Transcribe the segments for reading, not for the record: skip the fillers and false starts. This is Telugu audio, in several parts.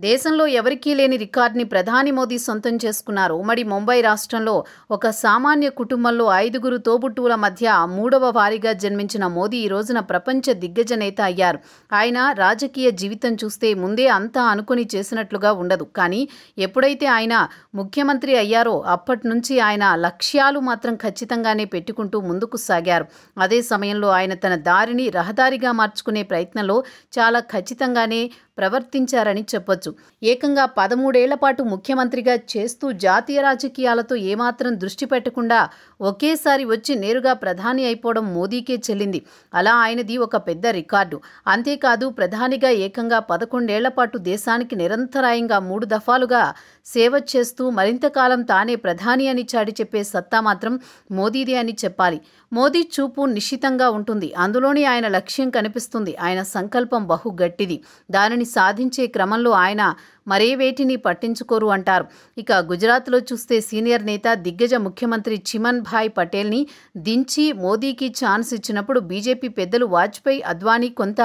దేశంలో ఎవరికీ లేని రికార్డుని ప్రధాని మోదీ సొంతం చేసుకున్నారు. ఉమ్మడి ముంబై రాష్ట్రంలో ఒక సామాన్య కుటుంబంలో 5గురు తోబుట్టువుల మధ్య 3వ వారిగా జన్మించిన మోదీ ఈ రోజున ప్రపంచ దిగ్గజ నేత అయ్యారు. ఆయన రాజకీయ జీవితం చూస్తే ముందే అంతా అనుకుని చేసినట్లుగా ఉండదు. కానీ ఎప్పుడైతే ఆయన ముఖ్యమంత్రి అయ్యారో అప్పటి నుంచి ఆయన లక్ష్యాలు మాత్రం ఖచ్చితంగానే పెట్టుకుంటూ ముందుకు సాగారు. అదే సమయంలో ఆయన తన దారిని రహదారిగా మార్చుకునే ప్రయత్నంలో చాలా ఖచ్చితంగానే ప్రవర్తించారని చెప్పొచ్చు. ఏకంగా 13 ఏళ్ల పాటు ముఖ్యమంత్రిగా చేస్తూ జాతీయ రాజకీయాలతో ఏమాత్రం దృష్టి పెట్టకుండా ఒకేసారి వచ్చి నేరుగా ప్రధాని అయిపోవడం మోదీకే చెల్లింది. అలా ఆయనది ఒక పెద్ద రికార్డు. అంతేకాదు ప్రధానిగా ఏకంగా 11 ఏళ్ల పాటు దేశానికి నిరంతరాయంగా 3 దఫాలుగా సేవ చేస్తూ మరింత కాలం తానే ప్రధాని అని చాటి చెప్పే సత్తా మాత్రం మోదీదే అని చెప్పాలి. మోదీ చూపు నిశ్చితంగా ఉంటుంది. అందులోనే ఆయన లక్ష్యం కనిపిస్తుంది. ఆయన సంకల్పం బహు గట్టిది. దానిని సాధించే క్రమంలో ఆయన మరే వేటిని పట్టించుకోరు అంటారు. ఇక గుజరాత్లో చూస్తే సీనియర్ నేత దిగ్గజ ముఖ్యమంత్రి చిమన్ భాయ్ పటేల్ని దించి మోదీకి ఛాన్స్ ఇచ్చినప్పుడు బీజేపీ పెద్దలు వాజ్పేయి, అద్వానీ కొంత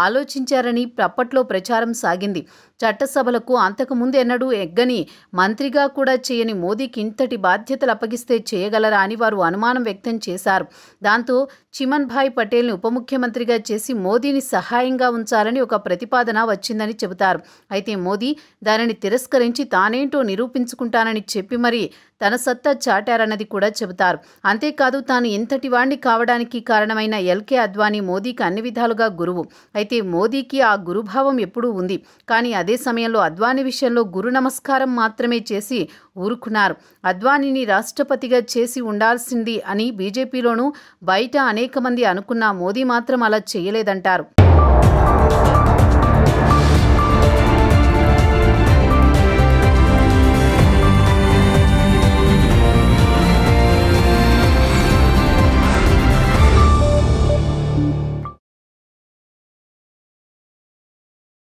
ఆలోచించారని అప్పట్లో ప్రచారం సాగింది. చట్టసభలకు అంతకుముందు ఎన్నడూ ఎగ్గని మంత్రిగా కూడా చేయని మోదీకి ఇంతటి బాధ్యతలు అప్పగిస్తే చేయగలరా అని వారు అనుమానం వ్యక్తం చేశారు. దాంతో చిమన్ భాయ్ పటేల్ని ఉప ముఖ్యమంత్రిగా చేసి మోదీని సహాయంగా ఉంచాలని ఒక ప్రతిపాదన వచ్చిందని చెబుతారు. అయితే మోదీ దానిని తిరస్కరించి తానేంటో నిరూపించుకుంటానని చెప్పి మరీ తన సత్తా చాటారన్నది కూడా చెబుతారు. అంతేకాదు తాను ఇంతటి వాణ్ణి కావడానికి కారణమైన ఎల్కే అద్వానీ మోదీకి అన్ని విధాలుగా గురువు. అయితే మోదీకి ఆ గురుభావం ఎప్పుడూ ఉంది. కానీ అదే సమయంలో అద్వానీ విషయంలో గురు నమస్కారం మాత్రమే చేసి ఊరుకున్నారు. అద్వానీని రాష్ట్రపతిగా చేసి ఉండాల్సింది అని బీజేపీలోనూ బయట అనేక మంది అనుకున్నా మోదీ మాత్రం అలా చేయలేదంటారు.